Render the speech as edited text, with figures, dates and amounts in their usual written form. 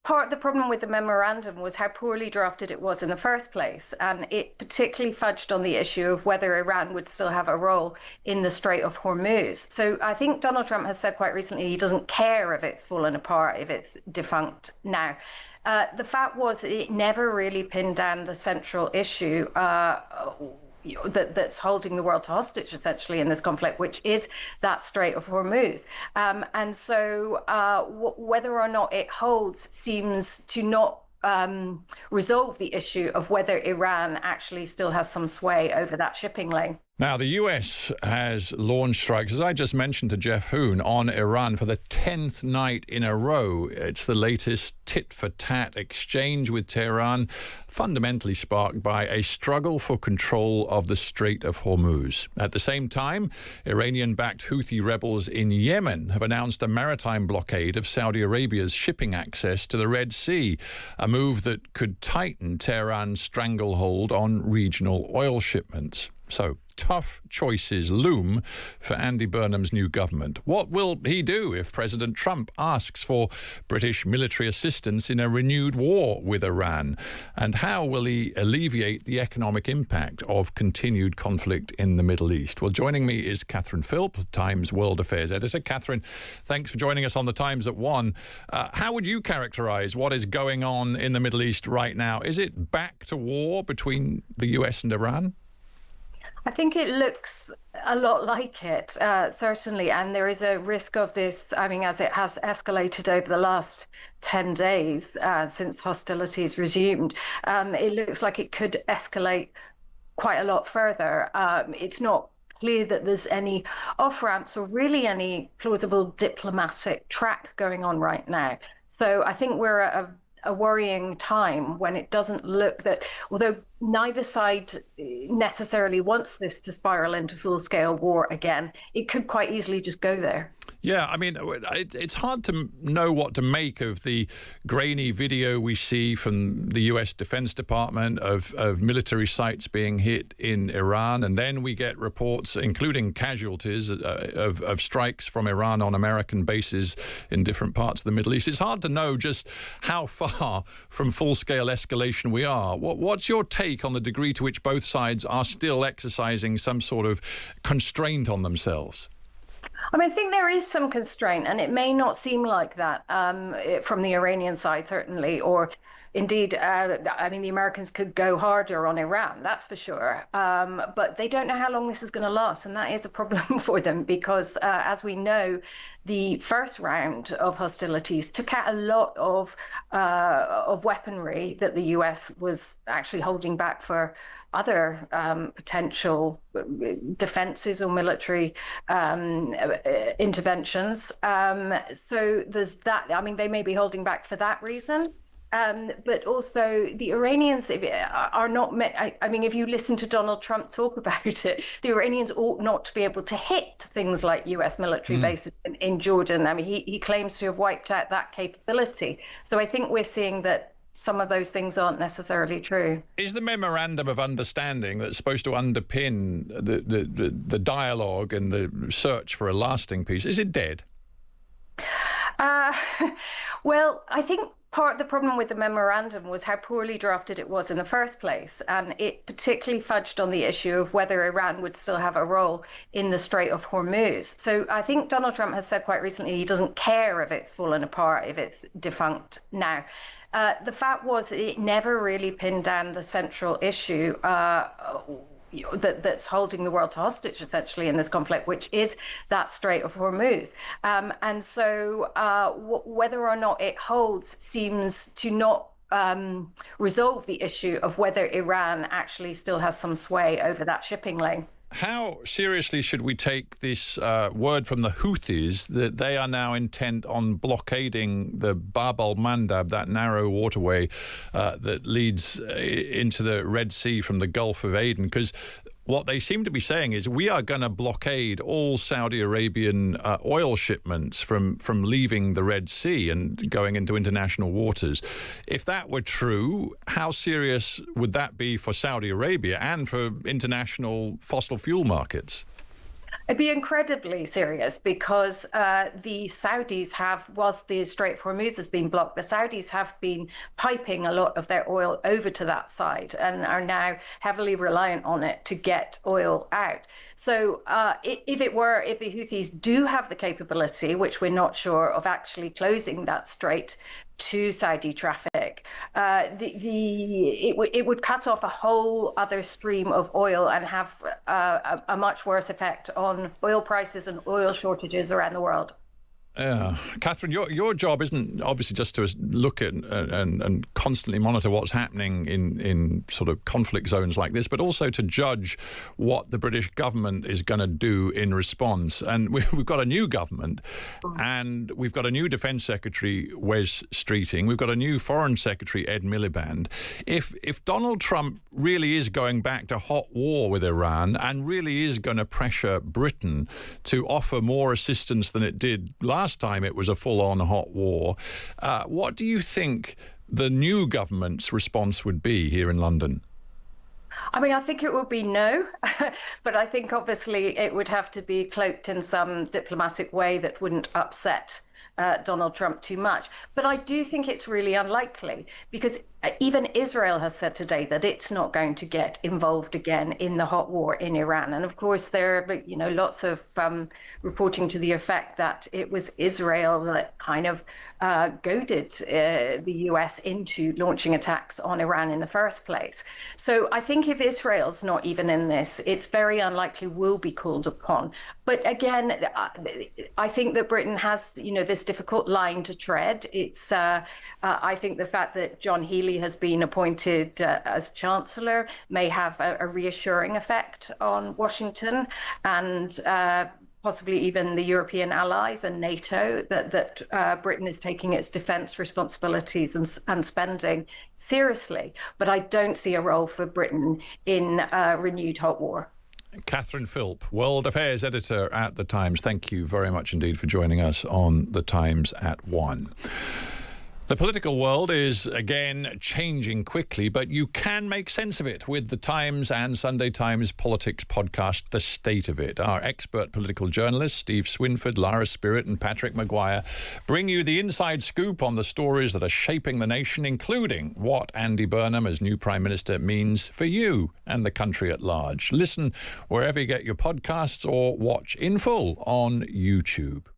part of the problem with the memorandum was how poorly drafted it was in the first place. And it particularly fudged on the issue of whether Iran would still have a role in the Strait of Hormuz. So I think Donald Trump has said quite recently he doesn't care if it's fallen apart, if it's defunct now. The fact was that it never really pinned down the central issue that's holding the world hostage, essentially, in this conflict, which is that Strait of Hormuz. And so whether or not it holds seems to not resolve the issue of whether Iran actually still has some sway over that shipping lane. Now, the US has launched strikes, as I just mentioned to Jeff Hoon, on Iran for the 10th night in a row. It's the latest tit-for-tat exchange with Tehran, fundamentally sparked by a struggle for control of the Strait of Hormuz. At the same time, Iranian-backed Houthi rebels in Yemen have announced a maritime blockade of Saudi Arabia's shipping access to the Red Sea, a move that could tighten Tehran's stranglehold on regional oil shipments. So, tough choices loom for Andy Burnham's new government. What will he do if President Trump asks for British military assistance in a renewed war with Iran? And how will he alleviate the economic impact of continued conflict in the Middle East? Well, joining me is Catherine Philp, Times World Affairs editor. Catherine, thanks for joining us on The Times at 1. How would you characterize what is going on in the Middle East right now? Is it back to war between the US and Iran? I think it looks a lot like it, certainly, and there is a risk of this, I mean, as it has escalated over the last 10 days since hostilities resumed, it looks like it could escalate quite a lot further. It's not clear that there's any off-ramps or really any plausible diplomatic track going on right now. So I think we're at a worrying time when it doesn't look that, although neither side necessarily wants this to spiral into full-scale war again, it could quite easily just go there. Yeah, I mean, it's hard to know what to make of the grainy video we see from the US Defense Department of military sites being hit in Iran. And then we get reports, including casualties of strikes from Iran on American bases in different parts of the Middle East. It's hard to know just how far from full-scale escalation we are. What's your take on the degree to which both sides are still exercising some sort of constraint on themselves? I mean, I think there is some constraint, and it may not seem like that from the Iranian side, certainly, or indeed, I mean, the Americans could go harder on Iran, that's for sure. But they don't know how long this is going to last, and that is a problem for them because, as we know, the first round of hostilities took out a lot of weaponry that the US was actually holding back for other potential defenses or military interventions. So there's that. I mean, they may be holding back for that reason. But also the Iranians are not met. I mean, if you listen to Donald Trump talk about it, the Iranians ought not to be able to hit things like US military bases in Jordan. I mean, he claims to have wiped out that capability. So I think we're seeing that some of those things aren't necessarily true. Is the memorandum of understanding that's supposed to underpin the dialogue and the search for a lasting peace, is it dead? Well, I think part of the problem with the memorandum was how poorly drafted it was in the first place. And it particularly fudged on the issue of whether Iran would still have a role in the Strait of Hormuz. So I think Donald Trump has said quite recently he doesn't care if it's fallen apart, if it's defunct now. The fact was that it never really pinned down the central issue that's holding the world hostage, essentially, in this conflict, which is that Strait of Hormuz. And so whether or not it holds seems to not resolve the issue of whether Iran actually still has some sway over that shipping lane. How seriously should we take this word from the Houthis that they are now intent on blockading the Bab al-Mandab, that narrow waterway that leads into the Red Sea from the Gulf of Aden? Because what they seem to be saying is we are going to blockade all Saudi Arabian oil shipments from leaving the Red Sea and going into international waters. If that were true, how serious would that be for Saudi Arabia and for international fossil fuel markets? It'd be incredibly serious because the Saudis have, whilst the Strait of Hormuz has been blocked, the Saudis have been piping a lot of their oil over to that side and are now heavily reliant on it to get oil out. So if the Houthis do have the capability, which we're not sure, of actually closing that strait to Saudi traffic, it would cut off a whole other stream of oil and have a much worse effect on oil prices and oil shortages around the world. Yeah, Catherine, your job isn't obviously just to look at and constantly monitor what's happening in sort of conflict zones like this, but also to judge what the British government is going to do in response. And we've got a new government, and we've got a new Defence Secretary, Wes Streeting. We've got a new Foreign Secretary, Ed Miliband. If Donald Trump really is going back to hot war with Iran and really is going to pressure Britain to offer more assistance than it did last time it was a full-on hot war, what do you think the new government's response would be here in London? I mean, I think it would be no, but I think obviously it would have to be cloaked in some diplomatic way that wouldn't upset Donald Trump too much. But I do think it's really unlikely because even Israel has said today that it's not going to get involved again in the hot war in Iran. And of course, there are lots of reporting to the effect that it was Israel that kind of goaded the US into launching attacks on Iran in the first place. So I think if Israel's not even in this, it's very unlikely we'll be called upon. But again, I think that Britain has, this difficult line to tread. It's, I think the fact that John Healey has been appointed as Chancellor may have a reassuring effect on Washington and possibly even the European allies and NATO, that Britain is taking its defence responsibilities and spending seriously. But I don't see a role for Britain in a renewed hot war. Catherine Philp, World Affairs Editor at The Times. Thank you very much indeed for joining us on The Times at 1. The political world is, again, changing quickly, but you can make sense of it with the Times and Sunday Times politics podcast, The State of It. Our expert political journalists, Steve Swinford, Lara Spirit and Patrick Maguire, bring you the inside scoop on the stories that are shaping the nation, including what Andy Burnham as new Prime Minister means for you and the country at large. Listen wherever you get your podcasts or watch in full on YouTube.